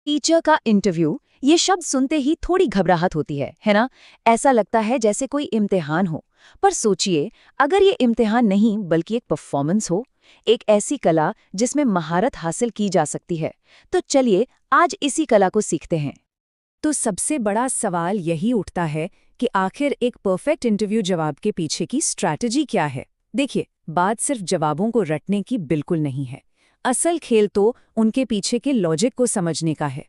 Teacher का interview, ये शब्द सुनते ही थोड़ी घबराहट होती है ना? ऐसा लगता है जैसे कोई इम्तिहान हो। पर सोचिए, अगर ये इम्तिहान नहीं बल्कि एक परफॉर्मेंस हो, एक ऐसी कला जिसमें महारत हासिल की जा सकती है, तो चलिए आज इसी कला को सीखते हैं। तो सबसे बड़ा सवाल यही उठता है कि आखिर एक परफेक्ट इंटरव्यू जवाब के पीछे की स्ट्रैटेजी क्या है। देखिए, बात सिर्फ जवाबों को रटने की बिल्कुल नहीं है। असल खेल तो उनके पीछे के लॉजिक को समझने का है।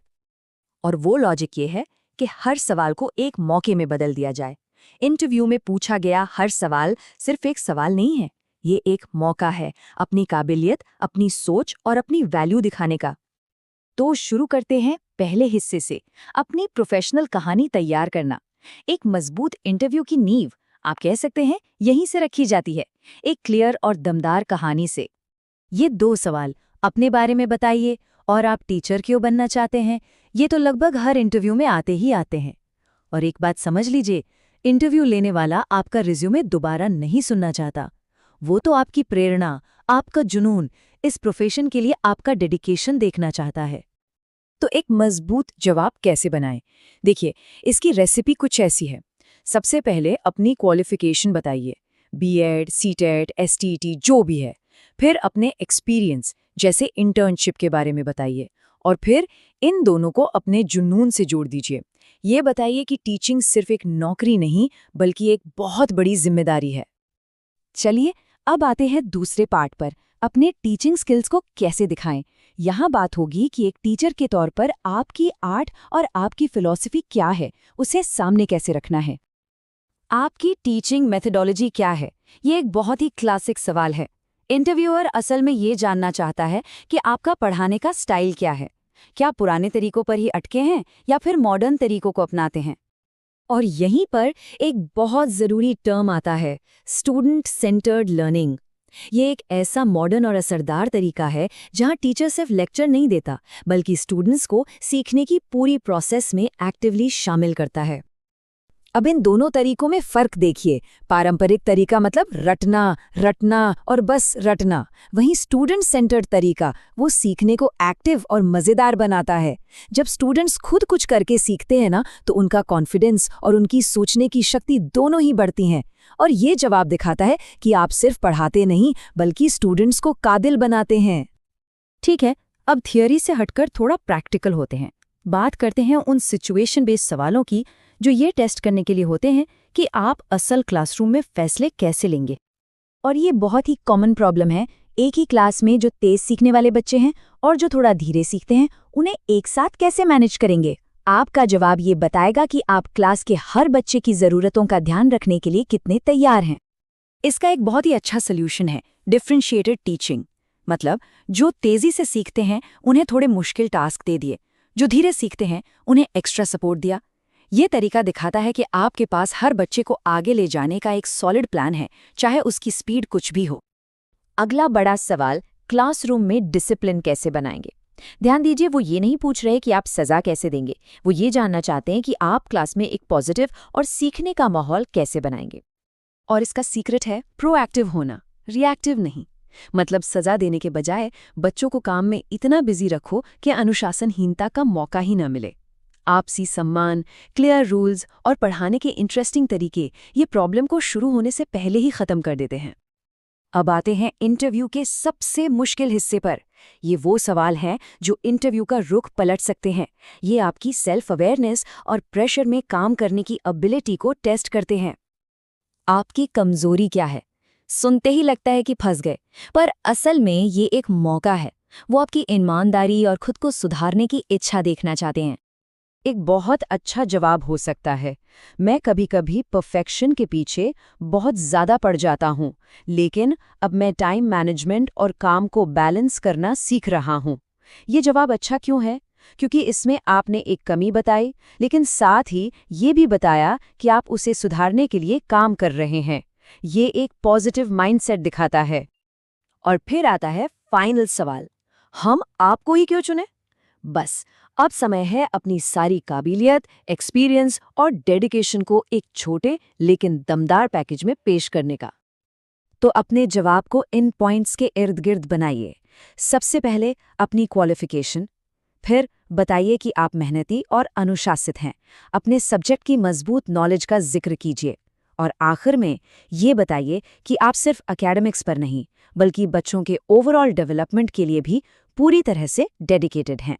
और वो लॉजिक ये है कि हर सवाल को एक मौके में बदल दिया जाए। इंटरव्यू में पूछा गया हर सवाल सिर्फ एक सवाल नहीं है, ये एक मौका है अपनी काबिलियत, अपनी सोच और अपनी वैल्यू दिखाने का। तो शुरू करते हैं पहले हिस्से से, अपनी प्रोफेशनल कहानी तैयार करना। एक मजबूत इंटरव्यू की नींव, आप कह सकते हैं, यहीं से रखी जाती है, एक क्लियर और दमदार कहानी से। ये 2 सवाल, अपने बारे में बताइए और आप टीचर क्यों बनना चाहते हैं, ये तो लगभग हर इंटरव्यू में आते ही आते हैं। और एक बात समझ लीजिए, इंटरव्यू लेने वाला आपका रिज्यूमे दोबारा नहीं सुनना चाहता। वो तो आपकी प्रेरणा, आपका जुनून, इस प्रोफेशन के लिए आपका डेडिकेशन देखना चाहता है। तो एक मजबूत जवाब कैसे बनाएं? देखिए, इसकी रेसिपी कुछ ऐसी है। सबसे पहले अपनी क्वालिफिकेशन बताइए, बीएड, सीटेट, एसटीईटी जो भी है। फिर अपने एक्सपीरियंस जैसे इंटर्नशिप के बारे में बताइए, और फिर इन दोनों को अपने जुनून से जोड़ दीजिए। ये बताइए कि टीचिंग सिर्फ एक नौकरी नहीं बल्कि एक बहुत बड़ी जिम्मेदारी है। चलिए अब आते हैं दूसरे पार्ट पर, अपने टीचिंग स्किल्स को कैसे दिखाएं। यहाँ बात होगी कि एक टीचर के तौर पर आपकी आर्ट और आपकी फिलॉसफी क्या है, उसे सामने कैसे रखना है। आपकी टीचिंग मेथोडोलॉजी क्या है? ये एक बहुत ही क्लासिक सवाल है। इंटरव्यूअर असल में ये जानना चाहता है कि आपका पढ़ाने का स्टाइल क्या है। क्या पुराने तरीकों पर ही अटके हैं या फिर मॉडर्न तरीकों को अपनाते हैं? और यहीं पर एक बहुत ज़रूरी टर्म आता है, स्टूडेंट सेंटर्ड लर्निंग। ये एक ऐसा मॉडर्न और असरदार तरीका है जहां टीचर सिर्फ लेक्चर नहीं देता बल्कि स्टूडेंट्स को सीखने की पूरी प्रोसेस में एक्टिवली शामिल करता है। अब इन दोनों तरीकों में फ़र्क देखिए। पारंपरिक तरीका मतलब रटना रटना और बस रटना। वहीं स्टूडेंट सेंटर्ड तरीका वो सीखने को एक्टिव और मज़ेदार बनाता है। जब स्टूडेंट्स खुद कुछ करके सीखते हैं ना, तो उनका कॉन्फिडेंस और उनकी सोचने की शक्ति दोनों ही बढ़ती हैं। और ये जवाब दिखाता है कि आप सिर्फ पढ़ाते नहीं बल्कि स्टूडेंट्स को काबिल बनाते हैं। ठीक है, अब थियोरी से हटकर थोड़ा प्रैक्टिकल होते हैं। बात करते हैं उन सिचुएशन बेस्ड सवालों की जो ये टेस्ट करने के लिए होते हैं कि आप असल क्लासरूम में फैसले कैसे लेंगे। और ये बहुत ही कॉमन प्रॉब्लम है। एक ही क्लास में जो तेज सीखने वाले बच्चे हैं और जो थोड़ा धीरे सीखते हैं, उन्हें एक साथ कैसे मैनेज करेंगे? आपका जवाब ये बताएगा कि आप क्लास के हर बच्चे की ज़रूरतों का ध्यान रखने के लिए कितने तैयार हैं। इसका एक बहुत ही अच्छा सल्यूशन है, डिफरेंशिएटेड टीचिंग। मतलब जो तेजी से सीखते हैं उन्हें थोड़े मुश्किल टास्क दे दिए, जो धीरे सीखते हैं उन्हें एक्स्ट्रा सपोर्ट दिया। ये तरीका दिखाता है कि आपके पास हर बच्चे को आगे ले जाने का एक सॉलिड प्लान है, चाहे उसकी स्पीड कुछ भी हो। अगला बड़ा सवाल, क्लासरूम में डिसिप्लिन कैसे बनाएंगे। ध्यान दीजिए, वो ये नहीं पूछ रहे कि आप सजा कैसे देंगे, वो ये जानना चाहते हैं कि आप क्लास में एक पॉजिटिव और सीखने का माहौल कैसे बनाएंगे। और इसका सीक्रेट है प्रोएक्टिव होना, रिएक्टिव नहीं। मतलब सजा देने के बजाय बच्चों को काम में इतना बिजी रखो कि अनुशासनहीनता का मौका ही न मिले। आपसी सम्मान, क्लियर रूल्स और पढ़ाने के इंटरेस्टिंग तरीके ये प्रॉब्लम को शुरू होने से पहले ही खत्म कर देते हैं। अब आते हैं इंटरव्यू के सबसे मुश्किल हिस्से पर। ये वो सवाल हैं जो इंटरव्यू का रुख पलट सकते हैं। ये आपकी सेल्फ अवेयरनेस और प्रेशर में काम करने की एबिलिटी को टेस्ट करते हैं। आपकी कमजोरी क्या है? सुनते ही लगता है कि फंस गए, पर असल में ये एक मौका है। वो आपकी ईमानदारी और खुद को सुधारने की इच्छा देखना चाहते हैं। एक बहुत अच्छा जवाब हो सकता है, मैं कभी-कभी परफेक्शन के पीछे बहुत ज़्यादा पड़ जाता हूँ, लेकिन अब मैं टाइम मैनेजमेंट और काम को बैलेंस करना सीख रहा हूँ। ये जवाब अच्छा क्यों है? क्योंकि इसमें आपने एक कमी बताई, लेकिन साथ ही ये भी बताया कि आप उसे सुधारने के लिए काम कर रहे हैं। ये एक पॉजिटिव माइंडसेट दिखाता है। और फिर आता है फाइनल सवाल, हम आपको ही क्यों चुने? बस अब समय है अपनी सारी काबिलियत, एक्सपीरियंस और डेडिकेशन को एक छोटे लेकिन दमदार पैकेज में पेश करने का। तो अपने जवाब को इन पॉइंट्स के इर्द गिर्द बनाइए। सबसे पहले अपनी क्वालिफिकेशन, फिर बताइए कि आप मेहनती और अनुशासित हैं। अपने सब्जेक्ट की मजबूत नॉलेज का जिक्र कीजिए। और आखिर में ये बताइए कि आप सिर्फ एकेडमिक्स पर नहीं, बल्कि बच्चों के ओवरऑल डेवलपमेंट के लिए भी पूरी तरह से डेडिकेटेड हैं।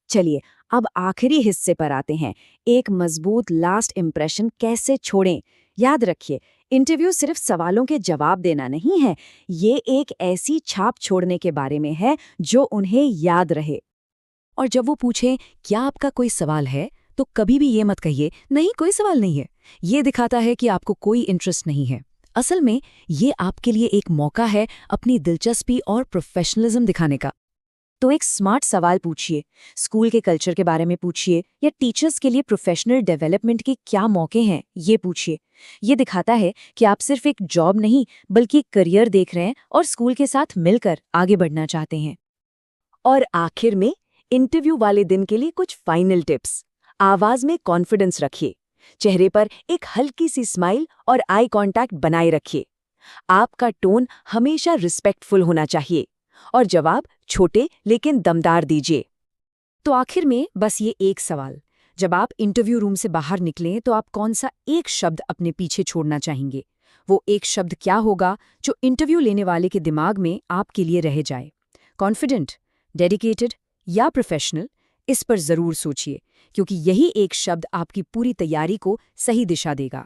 चलिए, अब आखिरी हिस्से पर आते हैं। एक मजबूत लास्ट इम्प्रेशन कैसे छोड़ें? याद रखिए, इंटरव्यू सिर्फ सवालों के जवाब देना नहीं है, ये एक ऐसी छाप छोड़ने के बारे में है जो उन्हें याद रहे। और जब वो पूछें क्या आपका कोई सवाल है, तो कभी भी ये मत कहिए नहीं कोई सवाल नहीं है। ये दिखाता है कि आपको कोई इंटरेस्ट नहीं है। असल में ये आपके लिए एक मौका है अपनी दिलचस्पी और प्रोफेशनलिज्म दिखाने का। तो एक स्मार्ट सवाल पूछिए, स्कूल के कल्चर के बारे में पूछिए, या टीचर्स के लिए प्रोफेशनल डेवलपमेंट के क्या मौके हैं ये पूछिए। ये दिखाता है कि आप सिर्फ एक जॉब नहीं, बल्कि एक करियर देख रहे हैं और स्कूल के साथ मिलकर आगे बढ़ना चाहते हैं। और आखिर में इंटरव्यू वाले दिन के लिए कुछ फाइनल टिप्स। आवाज में कॉन्फिडेंस रखिए, चेहरे पर एक हल्की सी स्माइल और आई कांटेक्ट बनाए रखिए। आपका टोन हमेशा रिस्पेक्टफुल होना चाहिए और जवाब छोटे लेकिन दमदार दीजिए। तो आखिर में बस ये एक सवाल, जब आप इंटरव्यू रूम से बाहर निकलें तो आप कौन सा एक शब्द अपने पीछे छोड़ना चाहेंगे? वो एक शब्द क्या होगा जो इंटरव्यू लेने वाले के दिमाग में आपके लिए रह जाए? कॉन्फिडेंट, डेडिकेटेड या प्रोफेशनल? इस पर जरूर सोचिए, क्योंकि यही एक शब्द आपकी पूरी तैयारी को सही दिशा देगा।